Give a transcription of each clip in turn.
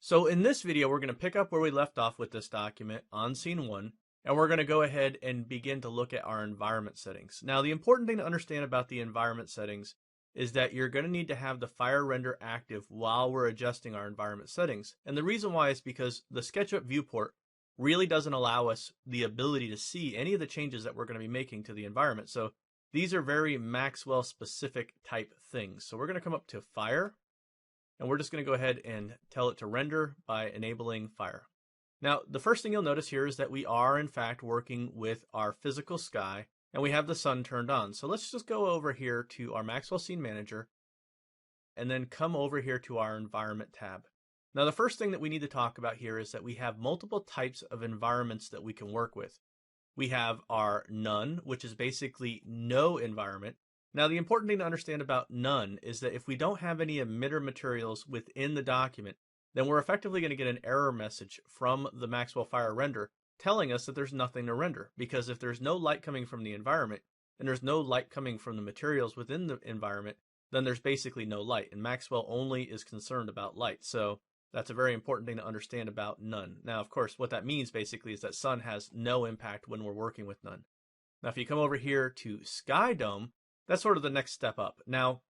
So in this video, we're going to pick up where we left off with this document on scene 1, and we're going to go ahead and begin to look at our environment settings. Now, the important thing to understand about the environment settings is that you're going to need to have the fire render active while we're adjusting our environment settings. And the reason why is because the SketchUp viewport really doesn't allow us the ability to see any of the changes that we're going to be making to the environment. So these are very Maxwell specific type things. So we're going to come up to Fire, and we're just going to go ahead and tell it to render by enabling fire. Now, the first thing you'll notice here is that we are in fact working with our physical sky, and we have the sun turned on. So let's just go over here to our Maxwell Scene Manager, and then come over here to our Environment tab. Now, the first thing that we need to talk about here is that we have multiple types of environments that we can work with. We have our none, which is basically no environment. Now, the important thing to understand about none is that if we don't have any emitter materials within the document, then we're effectively going to get an error message from the Maxwell Fire render telling us that there's nothing to render. Because if there's no light coming from the environment, and there's no light coming from the materials within the environment, then there's basically no light. And Maxwell only is concerned about light. So that's a very important thing to understand about none. Now, of course, what that means basically is that sun has no impact when we're working with none. Now, if you come over here to Sky Dome, that's sort of the next step up. Now,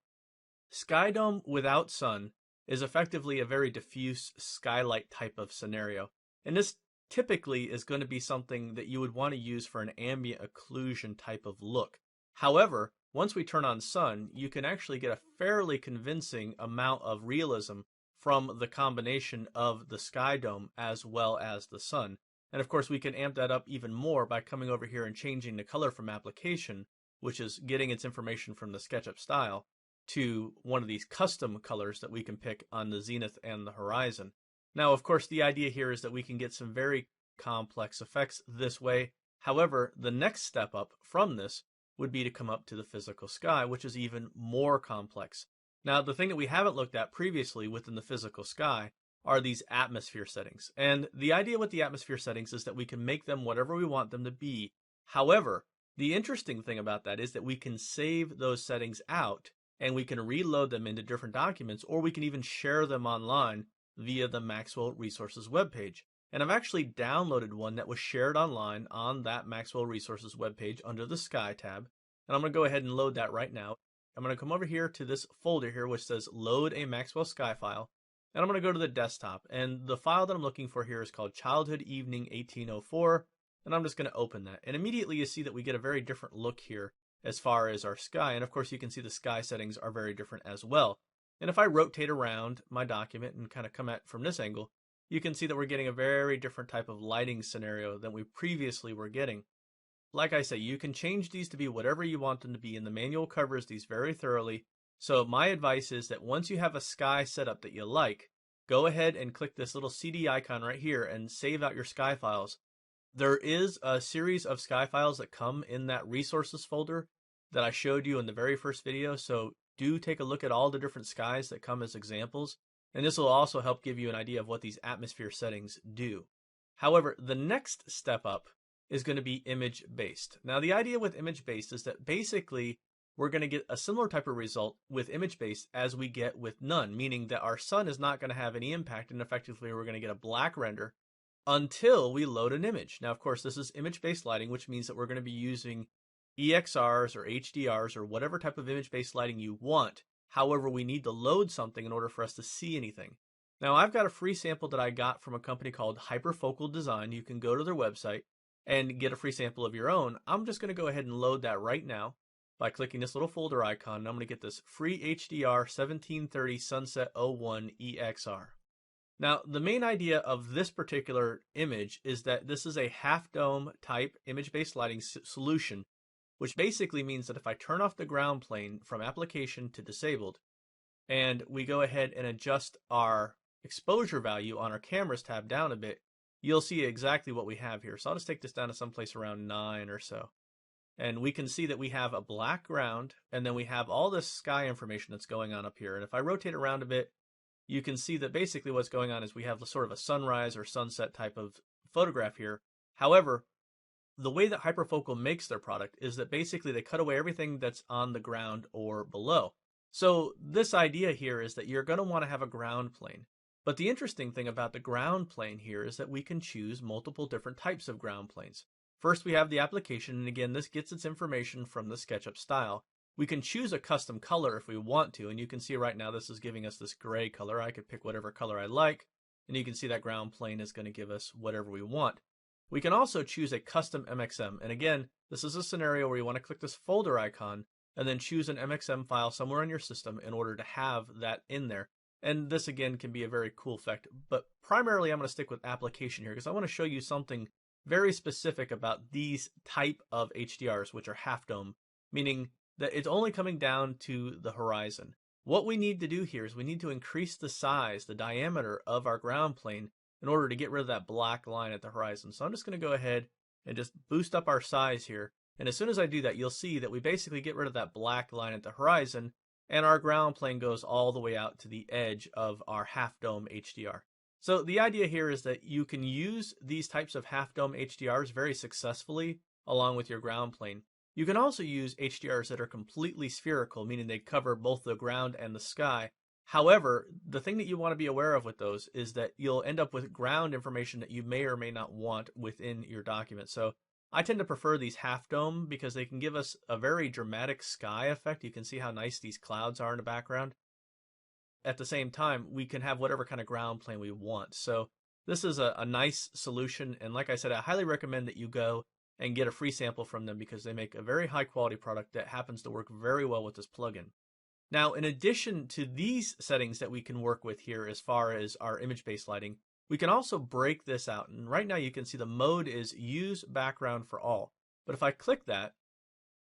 Sky Dome without sun is effectively a very diffuse skylight type of scenario. And this typically is going to be something that you would want to use for an ambient occlusion type of look. However, once we turn on sun, you can actually get a fairly convincing amount of realism from the combination of the Sky Dome as well as the sun. And of course, we can amp that up even more by coming over here and changing the color from application, which is getting its information from the SketchUp style, to one of these custom colors that we can pick on the zenith and the horizon. Now, of course, the idea here is that we can get some very complex effects this way. However, the next step up from this would be to come up to the physical sky, which is even more complex. Now, the thing that we haven't looked at previously within the physical sky are these atmosphere settings. And the idea with the atmosphere settings is that we can make them whatever we want them to be. However, the interesting thing about that is that we can save those settings out and we can reload them into different documents, or we can even share them online via the Maxwell Resources webpage. And I've actually downloaded one that was shared online on that Maxwell Resources webpage under the Sky tab. And I'm going to go ahead and load that right now. I'm going to come over here to this folder here which says Load a Maxwell Sky File. And I'm going to go to the desktop. And the file that I'm looking for here is called Childhood Evening 1804. And I'm just going to open that. And immediately you see that we get a very different look here as far as our sky. And of course you can see the sky settings are very different as well. And if I rotate around my document and kind of come at from this angle, you can see that we're getting a very different type of lighting scenario than we previously were getting. Like I say, you can change these to be whatever you want them to be, and the manual covers these very thoroughly. So my advice is that once you have a sky setup that you like, go ahead and click this little CD icon right here and save out your sky files. There is a series of sky files that come in that resources folder that I showed you in the very first video, so do take a look at all the different skies that come as examples, and this will also help give you an idea of what these atmosphere settings do. However, the next step up is going to be image based. Now, the idea with image based is that basically we're going to get a similar type of result with image based as we get with none, meaning that our sun is not going to have any impact, and effectively we're going to get a black render until we load an image. Now, of course, this is image-based lighting, which means that we're going to be using EXRs or HDRs or whatever type of image-based lighting you want. However, we need to load something in order for us to see anything. Now, I've got a free sample that I got from a company called Hyperfocal Design. You can go to their website and get a free sample of your own. I'm just going to go ahead and load that right now by clicking this little folder icon. And I'm going to get this free HDR 1730 Sunset 01 EXR. Now, the main idea of this particular image is that this is a half-dome type image-based lighting solution, which basically means that if I turn off the ground plane from application to disabled, and we go ahead and adjust our exposure value on our cameras tab down a bit, you'll see exactly what we have here. So I'll just take this down to someplace around 9 or so. And we can see that we have a black ground, and then we have all this sky information that's going on up here. And if I rotate around a bit, you can see that basically what's going on is we have sort of a sunrise or sunset type of photograph here. However, the way that Hyperfocal makes their product is that basically they cut away everything that's on the ground or below. So this idea here is that you're going to want to have a ground plane. But the interesting thing about the ground plane here is that we can choose multiple different types of ground planes. First, we have the application, and again, this gets its information from the SketchUp style. We can choose a custom color if we want to, and you can see right now this is giving us this gray color. I could pick whatever color I like, and you can see that ground plane is going to give us whatever we want. We can also choose a custom MXM, and again, this is a scenario where you want to click this folder icon and then choose an MXM file somewhere in your system in order to have that in there. And this again can be a very cool effect, but primarily I'm going to stick with application here because I want to show you something very specific about these type of HDRs, which are half dome, meaning that it's only coming down to the horizon. What we need to do here is we need to increase the size, the diameter of our ground plane in order to get rid of that black line at the horizon. So I'm just going to go ahead and just boost up our size here. And as soon as I do that, you'll see that we basically get rid of that black line at the horizon, and our ground plane goes all the way out to the edge of our half dome HDR. So the idea here is that you can use these types of half dome HDRs very successfully along with your ground plane. You can also use HDRs that are completely spherical, meaning they cover both the ground and the sky. However, the thing that you want to be aware of with those is that you'll end up with ground information that you may or may not want within your document. So I tend to prefer these half dome because they can give us a very dramatic sky effect. You can see how nice these clouds are in the background. At the same time, we can have whatever kind of ground plane we want. So this is a nice solution. And like I said, I highly recommend that you go and get a free sample from them because they make a very high quality product that happens to work very well with this plugin. Now, in addition to these settings that we can work with here as far as our image-based lighting, we can also break this out. And right now you can see the mode is use background for all. But if I click that,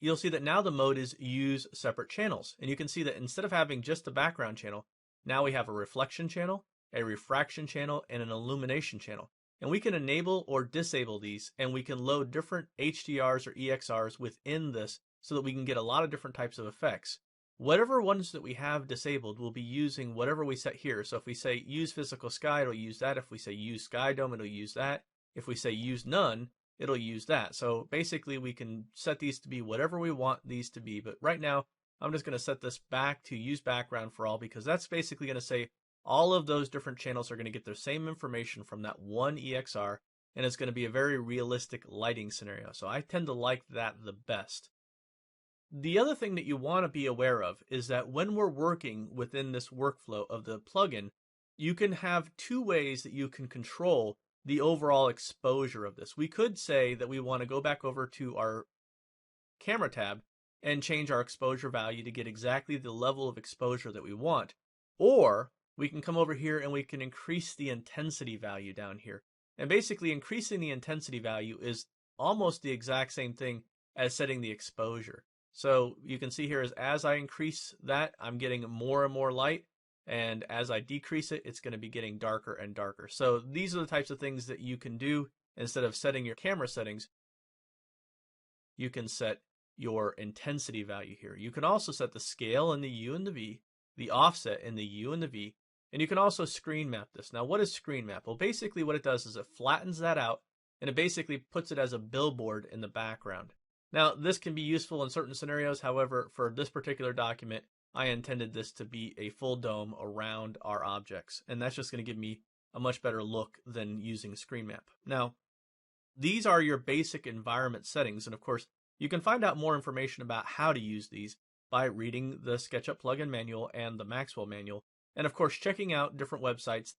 you'll see that now the mode is use separate channels. And you can see that instead of having just the background channel, now we have a reflection channel, a refraction channel, and an illumination channel. And we can enable or disable these, and we can load different HDRs or EXRs within this so that we can get a lot of different types of effects. Whatever ones that we have disabled will be using whatever we set here. So if we say use physical sky, it'll use that. If we say use sky dome, it'll use that. If we say use none, it'll use that. So basically we can set these to be whatever we want these to be. But right now, I'm just going to set this back to use background for all because that's basically going to say all of those different channels are going to get their same information from that one EXR, and it's going to be a very realistic lighting scenario. So I tend to like that the best. The other thing that you want to be aware of is that when we're working within this workflow of the plugin, you can have two ways that you can control the overall exposure of this. We could say that we want to go back over to our camera tab and change our exposure value to get exactly the level of exposure that we want. Or we can come over here and we can increase the intensity value down here. And basically increasing the intensity value is almost the exact same thing as setting the exposure. So you can see here is as I increase that, I'm getting more and more light. And as I decrease it, it's going to be getting darker and darker. So these are the types of things that you can do instead of setting your camera settings. You can set your intensity value here. You can also set the scale in the U and the V, the offset in the U and the V, and you can also screen map this. Now, what is screen map? Well, basically what it does is it flattens that out, and it basically puts it as a billboard in the background. Now, this can be useful in certain scenarios. However, for this particular document, I intended this to be a full dome around our objects, and that's just going to give me a much better look than using screen map. Now, these are your basic environment settings, and of course, you can find out more information about how to use these by reading the SketchUp plugin manual and the Maxwell manual, and of course, checking out different websites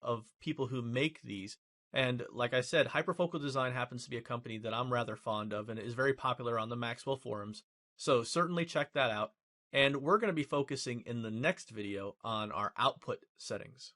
of people who make these. And like I said, Hyperfocal Design happens to be a company that I'm rather fond of and is very popular on the Maxwell forums. So certainly check that out. And we're going to be focusing in the next video on our output settings.